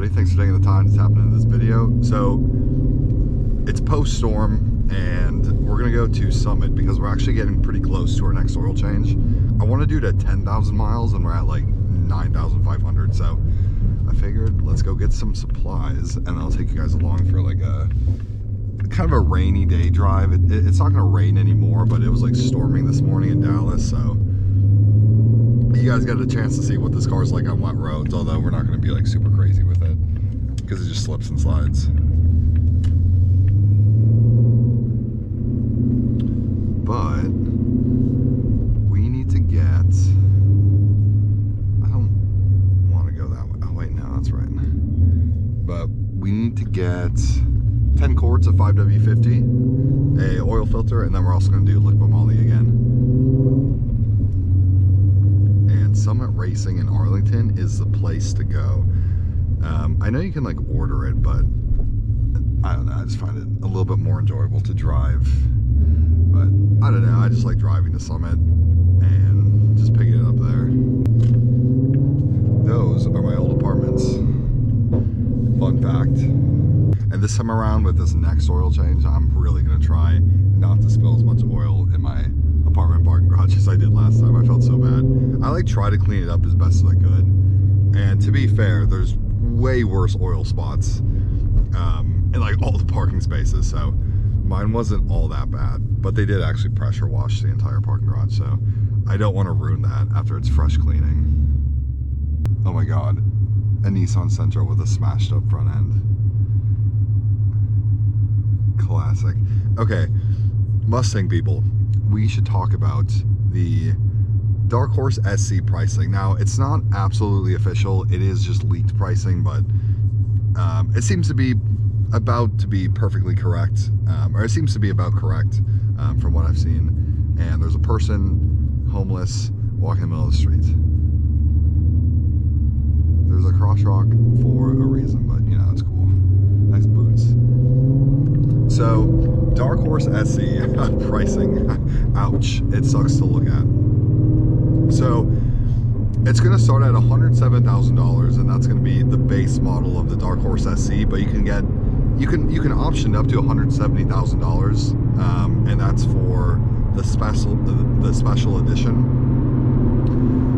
everybody. Thanks for taking the time to tap into this video. So it's post-storm and we're gonna go to Summit because we're actually getting pretty close to our next oil change. I want to do it at 10,000 miles and we're at like 9,500. So I figured let's go get some supplies and I'll take you guys along for like a kind of a rainy day drive. It's not gonna rain anymore, but it was like storming this morning in Dallas, so you guys got a chance to see what this car's like on wet roads, although we're not going to be like super crazy with it because it just slips and slides. But we need to get, I don't want to go that way. Oh wait, no, that's right. But we need to get 10 quarts of 5W50, a oil filter, and then we're also going to do liquid moly again. Summit Racing in Arlington is the place to go. I know you can like order it, but I don't know, I just find it a little bit more enjoyable to drive. But I don't know, I just like driving to Summit and just picking it up there. Those are my old apartments. Fun fact. And this time around with this next oil change, I'm really gonna try not to spill as much oil in my apartment parking garage as I did last time. I felt so bad. I like try to clean it up as best as I could. And to be fair, there's way worse oil spots in like all the parking spaces. So mine wasn't all that bad, but they did actually pressure wash the entire parking garage. So I don't want to ruin that after it's fresh cleaning. Oh my God, a Nissan Sentra with a smashed up front end. Classic. Okay, Mustang people, we should talk about the Dark Horse SC pricing. Now, it's not absolutely official. It is just leaked pricing, but it seems to be about to be perfectly correct, or it seems to be about correct from what I've seen. And there's a person homeless walking in the middle of the street. There's a crosswalk for a reason, but you know, it's cool. Nice boots. So, Dark Horse SC pricing, ouch, it sucks to look at. So, it's going to start at $107,000, and that's going to be the base model of the Dark Horse SC, but you can get, you can option up to $170,000, and that's for the special edition.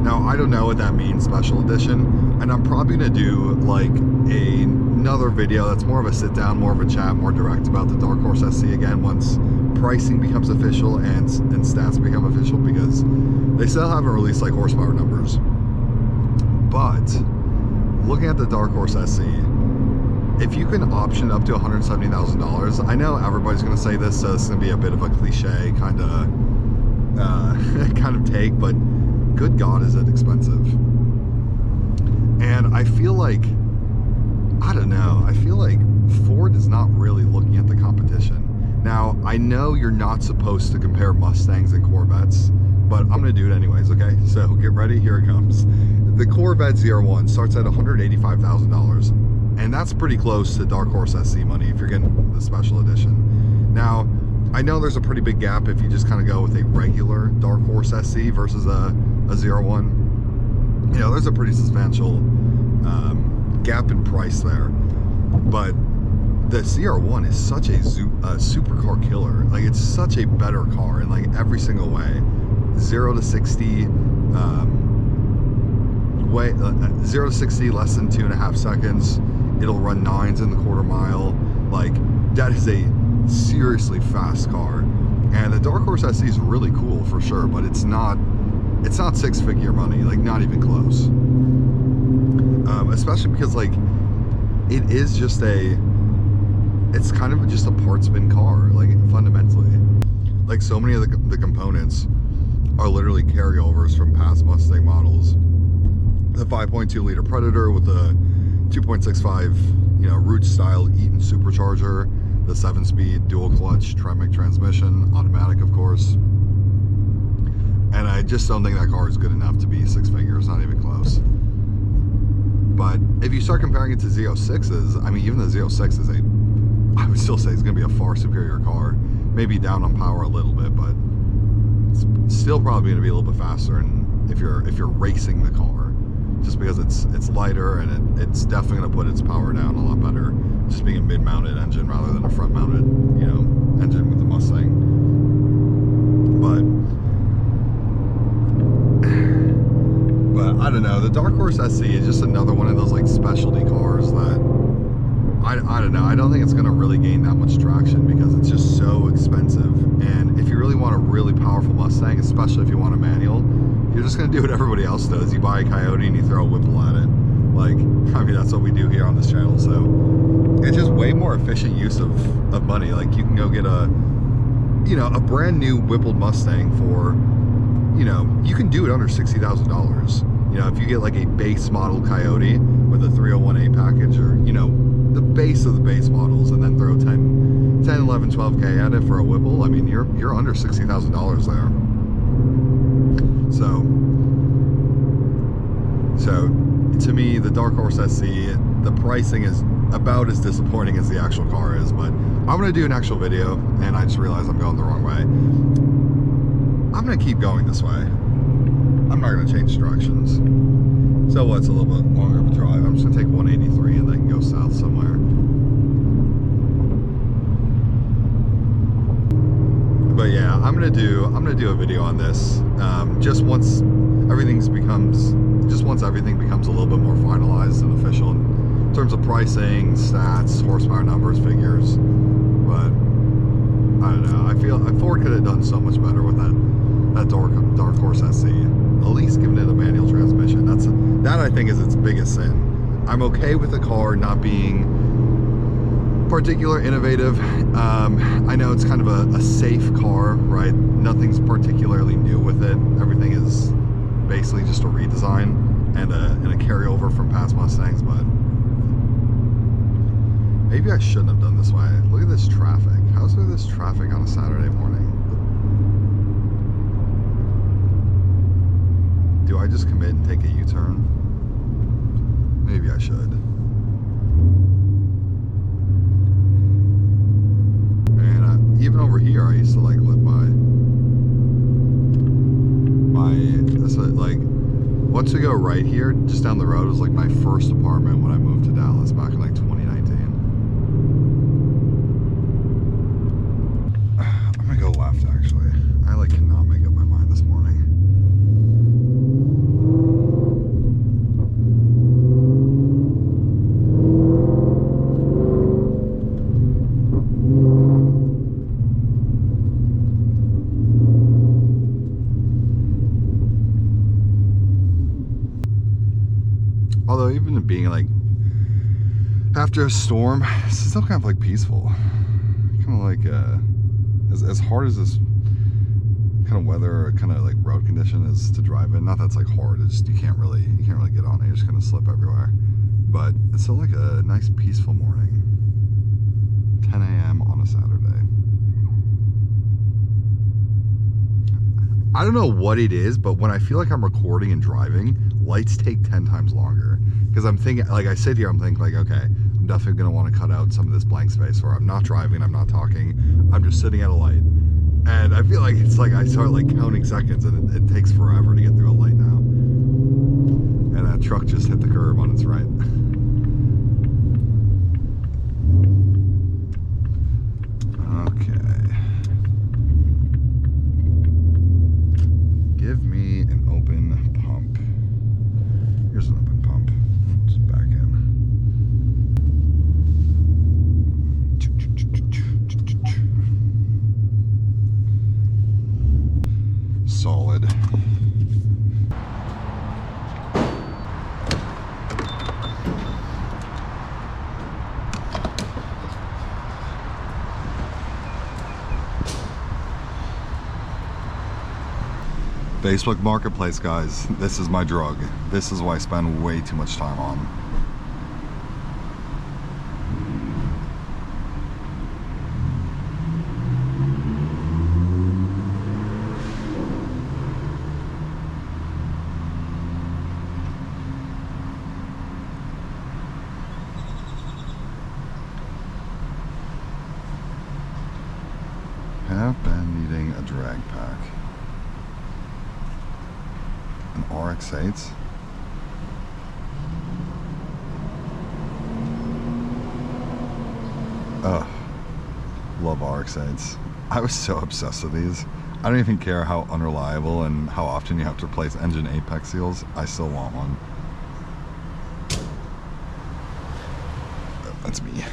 Now, I don't know what that means, special edition, and I'm probably going to do like another video that's more of a sit down, more of a chat, more direct about the Dark Horse SC again once pricing becomes official and stats become official, because they still haven't released like horsepower numbers. But looking at the Dark Horse SC, if you can option up to $170,000, I know everybody's going to say this, so it's going to be a bit of a cliche kind of take, but good God, is it expensive. And I feel like, I don't know, I feel like Ford is not really looking at the competition. Now, I know you're not supposed to compare Mustangs and Corvettes, but I'm gonna do it anyways, okay? So get ready, here it comes. The Corvette ZR1 starts at $185,000, and that's pretty close to Dark Horse SC money if you're getting the special edition. Now, I know there's a pretty big gap if you just kind of go with a regular Dark Horse SC versus a ZR1. You know, there's a pretty substantial gap in price there. But the ZR1 is such a supercar killer. Like, it's such a better car in like every single way. 0 to 60, 0 to 60 less than 2.5 seconds. It'll run 9s in the quarter mile. Like, that is a seriously fast car. And the Dark Horse SC is really cool for sure, but it's not six-figure money, like not even close. Especially because like it is just it's kind of just a parts bin car, like fundamentally. Like, so many of the components are literally carryovers from past Mustang models. The 5.2 liter Predator with the 2.65, you know, Root style Eaton supercharger, the 7-speed dual clutch Tremec transmission, automatic of course. And I just don't think that car is good enough to be six figures, not even close. But if you start comparing it to Z06s, I mean, even the Z06 is I would still say it's going to be a far superior car. Maybe down on power a little bit, but it's still probably going to be a little bit faster. And if you're racing the car, just because it's lighter and it's definitely going to put its power down a lot better. Just being a mid-mounted engine rather than a front-mounted, you know, engine with the Mustang. But I don't know. The Dark Horse SC is just another one of those like specialty cars that I don't know. I don't think it's going to really gain that much traction because it's just so expensive. And if you really want a really powerful Mustang, especially if you want a manual, you're just going to do what everybody else does. You buy a Coyote and you throw a Whipple at it. Like, I mean, that's what we do here on this channel. So it's just way more efficient use of money. Like, you can go get a brand new Whippled Mustang for, you know, you can do it under $60,000. You know, if you get like a base model Coyote with a 301A package, or, you know, the base of the base models, and then throw 10, 11, 12K at it for a Whipple, I mean, you're under $60,000 there. So to me, the Dark Horse SC, the pricing is about as disappointing as the actual car is. But I'm gonna do an actual video, and I just realized I'm going the wrong way. I'm gonna keep going this way. I'm not gonna change directions. So what's a little bit longer of a drive? I'm just gonna take 183 and then go south somewhere. But yeah, I'm gonna do a video on this just once everything becomes a little bit more finalized and official in terms of pricing, stats, horsepower numbers, figures. But I don't know. I feel Ford could have done so much better with that Dark Horse SC. At least giving it a manual transmission. That I think is its biggest sin. I'm okay with the car not being particular innovative. I know it's kind of a safe car, right? Nothing's particularly new with it. Everything is basically just a redesign and a carryover from past Mustangs, but maybe I shouldn't have done this way. Look at this traffic. How's there this traffic on a Saturday morning? Do I just commit and take a U-turn? Maybe I should. And even over here, I used to like live by like once we go right here, just down the road, was like my first apartment when I moved to Dallas back in like 2019. I'm gonna go left actually. I like cannot make up my mind this morning. Although even being like after a storm, it's still kind of like peaceful. Kind of like as hard as this kind of weather or kind of like road condition is to drive in. Not that it's like hard. It's just you can't really get on it. You're just gonna slip everywhere. But it's still like a nice peaceful morning. 10 a.m. on a Saturday. I don't know what it is, but when I feel like I'm recording and driving, lights take 10 times longer. Because I'm thinking, like I sit here, I'm thinking like, okay, I'm definitely gonna want to cut out some of this blank space where I'm not driving, I'm not talking, I'm just sitting at a light. And I feel like it's like I start like counting seconds and it takes forever to get through a light now. And that truck just hit the curb on its right. Okay. Give me an open pump. Here's an open pump. Just back in. Solid. Facebook Marketplace, guys. This is my drug. This is what I spend way too much time on. Have been needing a drag pack. An RX-8. Ugh, love RX-8s. I was so obsessed with these. I don't even care how unreliable and how often you have to replace engine apex seals. I still want one. That's me.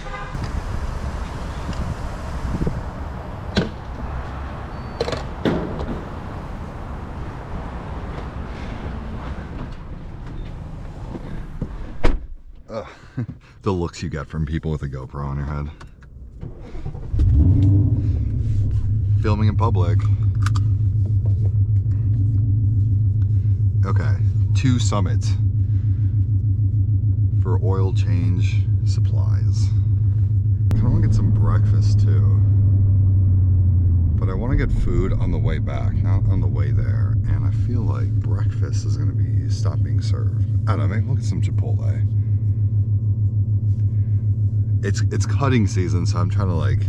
The looks you get from people with a GoPro on your head. Filming in public. Okay, 2 Summit for oil change supplies. I kind of want to get some breakfast too, but I want to get food on the way back, not on the way there. And I feel like breakfast is going to be stopped being served. I don't know, maybe we'll get some Chipotle. It's cutting season, so I'm trying to like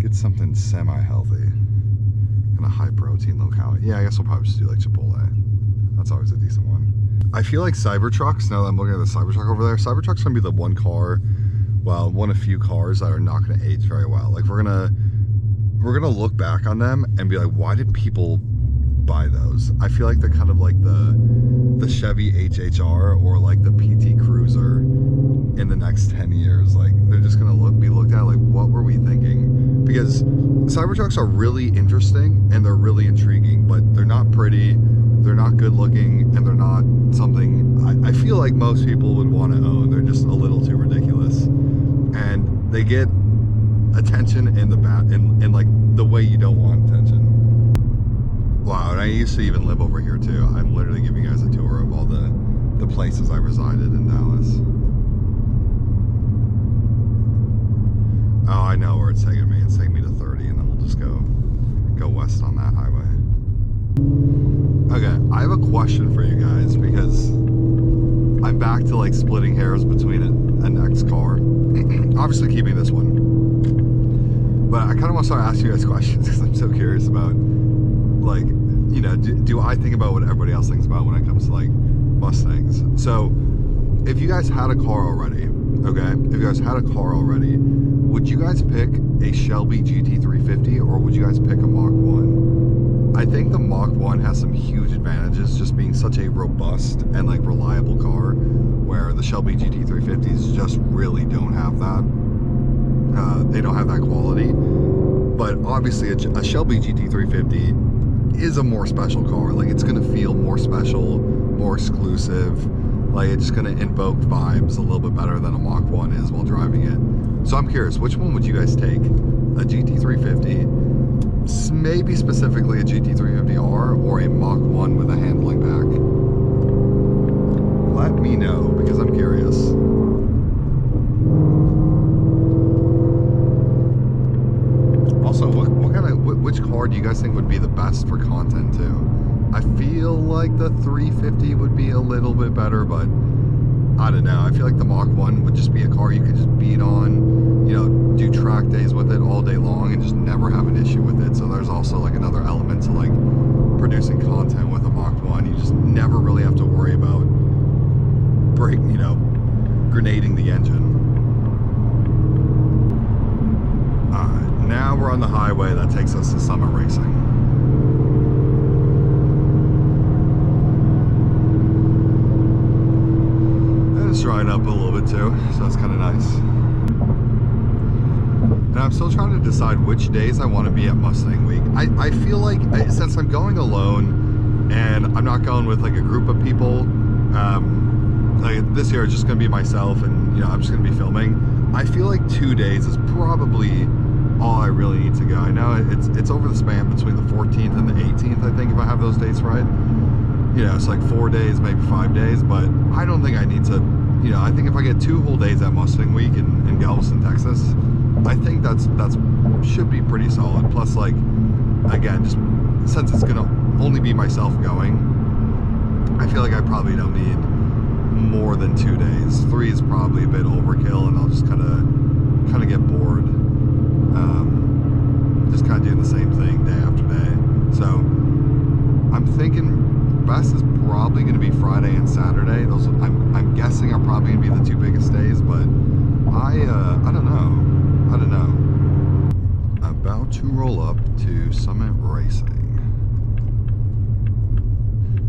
get something semi-healthy, kind of high protein, low calorie. Yeah, I guess we'll probably just do like Chipotle. That's always a decent one. I feel like Cybertrucks, now that I'm looking at the Cybertruck over there, Cybertruck's gonna be the one car, well, one of few cars that are not gonna age very well. Like we're gonna look back on them and be like, why did people buy those? I feel like they're kind of like the Chevy HHR or like the PT Cruiser in the next 10 years. Like they're just gonna be looked at like, what were we thinking? Because Cybertrucks are really interesting and they're really intriguing, but they're not pretty, they're not good looking, and they're not something I feel like most people would want to own. They're just a little too ridiculous, and they get attention in like the way you don't want attention. Wow, and I used to even live over here too. I'm literally giving you guys a tour of all the places I resided in Dallas. Oh, I know where it's taking me. It's taking me to 30, and then we'll just go west on that highway. Okay, I have a question for you guys, because I'm back to like splitting hairs between an X car. Obviously keeping this one. But I kind of want to start asking you guys questions because I'm so curious about, like, you know, do I think about what everybody else thinks about when it comes to like Mustangs? So if you guys had a car already, okay, if you guys had a car already, would you guys pick a Shelby GT350 or would you guys pick a Mach 1? I think the Mach 1 has some huge advantages, just being such a robust and like reliable car, where the Shelby GT350s just really don't have that. They don't have that quality. But obviously a Shelby GT350 is a more special car. Like it's gonna feel more special, more exclusive. Like it's just gonna invoke vibes a little bit better than a Mach 1 is while driving it. So I'm curious, which one would you guys take? A GT350, maybe specifically a GT350R, or a Mach 1 with a handling pack? Let me know, because I'm curious. Also, which car do you guys think would be the best for content too? I feel like the 350 would be a little bit better, but I don't know. I feel like the Mach 1 would just be a car you could just beat on, you know, do track days with it all day long and just never have an issue with it. So there's also like another element to like producing content with a Mach 1. You just never really have to worry about grenading the engine. Alright, now we're on the highway that takes us to Summit Racing. It's drying up a little bit too, so that's kind of nice. And I'm still trying to decide which days I want to be at Mustang Week. I feel like, since I'm going alone and I'm not going with like a group of people, like this year it's just going to be myself and, you know, I'm just going to be filming. I feel like 2 days is probably all I really need to go. I know it's over the span between the 14th and the 18th, I think, if I have those dates right. You know, it's like 4 days, maybe 5 days, but I don't think I need to, you know, I think if I get 2 whole days at Mustang Week in Galveston, Texas, I think that's should be pretty solid. Plus, like, again, just since it's gonna only be myself going, I feel like I probably don't need more than 2 days. 3 is probably a bit overkill, and I'll just kind of get bored. Just kind of doing the same thing day after day. So I'm thinking best is probably going to be Friday and Saturday. Those I'm guessing are probably going to be the 2 biggest days, but I don't know. I don't know. About to roll up to Summit Racing.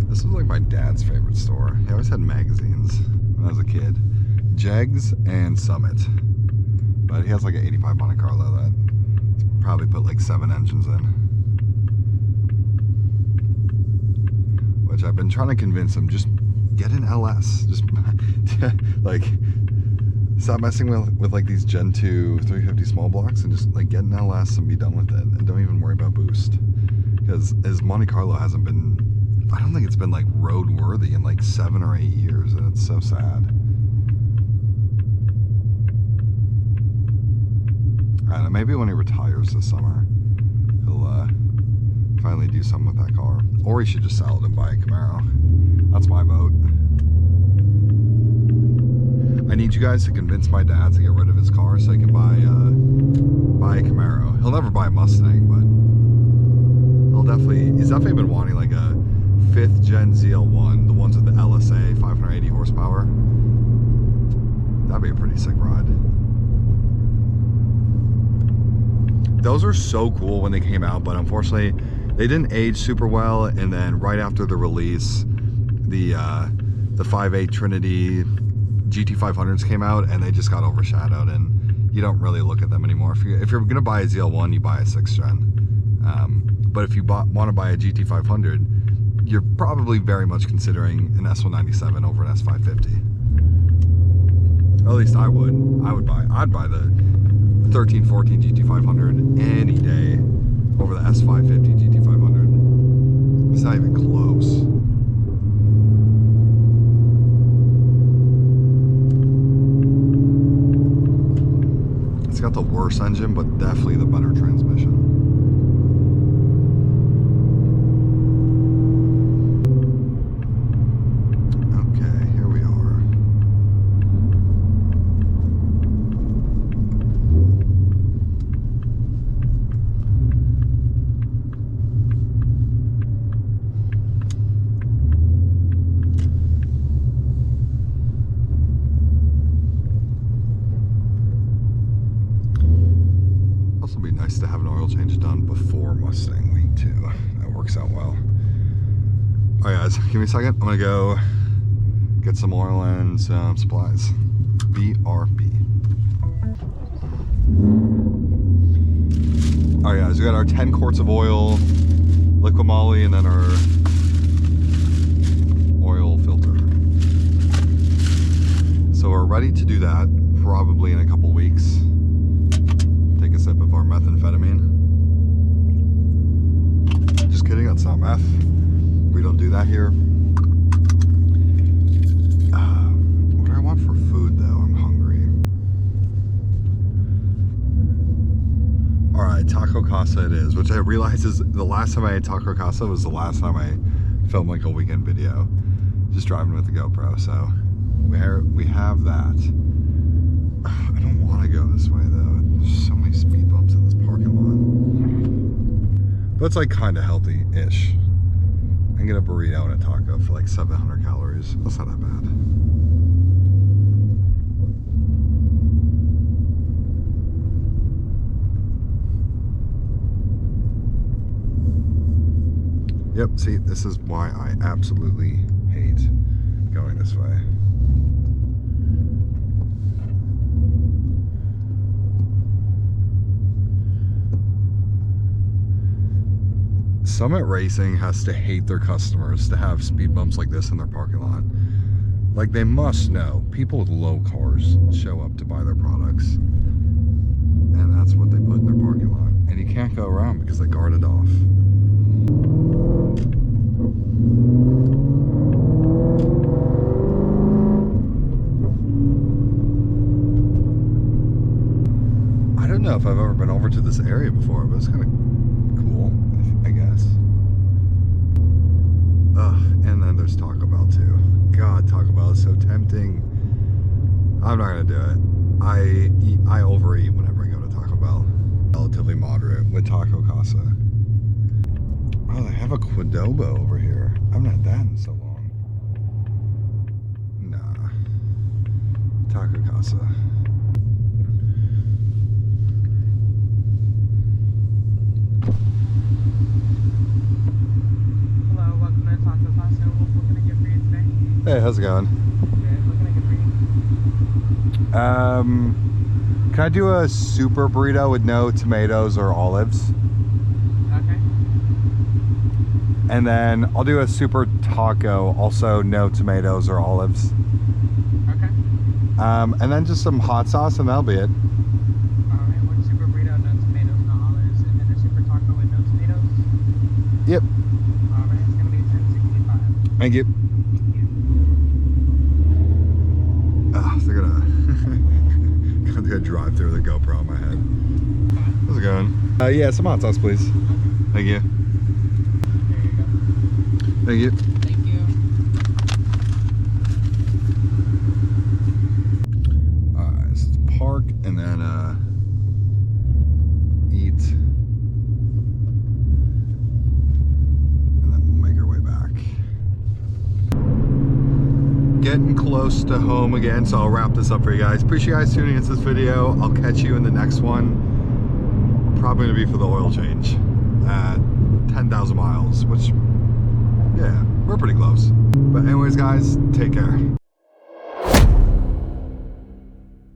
This was like my dad's favorite store. He always had magazines when I was a kid. Jegs and Summit. But he has like an 85 Monte Carlo that probably put like 7 engines in. Which I've been trying to convince him, just get an LS. Just like stop messing with like these Gen 2 350 small blocks and just like get an LS and be done with it. And don't even worry about boost. Because his Monte Carlo hasn't been, I don't think it's been like road worthy in like 7 or 8 years, and it's so sad. I don't know, maybe when he retires this summer, he'll finally do something with that car. Or he should just sell it and buy a Camaro. That's my vote. I need you guys to convince my dad to get rid of his car so he can buy a Camaro. He'll never buy a Mustang, but he's definitely been wanting like a 5th gen ZL1, the ones with the LSA 580 horsepower. That'd be a pretty sick ride. Those are so cool when they came out, but unfortunately they didn't age super well, and then right after the release, the 5.8 Trinity GT500s came out, and they just got overshadowed, and you don't really look at them anymore. If you're gonna buy a ZL1, you buy a 6th gen. But if you want to buy a GT500, you're probably very much considering an S197 over an S550. At least I would. I'd buy the 1314 GT500 any day over the S550 GT500. It's not even close. It's got the worst engine, but definitely the better transmission. Nice to have an oil change done before Mustang week 2. That works out well. Alright guys, give me a second. I'm gonna go get some oil and some supplies. BRB. Alright guys, we got our 10 quarts of oil, liquid moly, and then our oil filter. So we're ready to do that probably in a couple weeks. Take a sip of our methamphetamine. Just kidding, that's not meth. We don't do that here. What do I want for food though? I'm hungry. Alright, Taco Casa it is, which I realize is the last time I ate Taco Casa was the last time I filmed like a weekend video. Just driving with the GoPro, so we have that. I don't want to go this way though. There's so many speed bumps in this parking lot. But it's like kind of healthy-ish. I can get a burrito and a taco for like 700 calories. That's not that bad. Yep, see, this is why I absolutely hate going this way. Summit Racing has to hate their customers to have speed bumps like this in their parking lot. Like, they must know people with low cars show up to buy their products, and that's what they put in their parking lot, and you can't go around because they guard it off. I don't know if I've ever been over to this area before, but it's kind of cool, I guess. And then there's Taco Bell too. God, Taco Bell is so tempting. I'm not gonna do it. I overeat whenever I go to Taco Bell. Relatively moderate with Taco Casa. Oh, they have a Qdoba over here. I've not had that in so long. Nah. Taco Casa. how's it going? Good. What can I get for you? Can I do a super burrito with no tomatoes or olives? Okay. And then I'll do a super taco, also no tomatoes or olives. Okay. And then just some hot sauce, and that'll be it. Alright, one super burrito, no tomatoes, no olives, and then a super taco with no tomatoes? Yep. Alright, it's gonna be $10.65. Thank you. Thank you. Oh, they're gonna do a drive through with a GoPro on my head. How's it going? Yeah, some hot sauce, please. Thank you. There you go. Thank you. Thank you. Alright, so let's park and then eat. And then we'll make our way back. Getting close to home again, so I'll wrap this up for you guys. Appreciate you guys tuning into this video. I'll catch you in the next one. Probably gonna be for the oil change at 10,000 miles, which, yeah, we're pretty close. But anyways, guys, take care.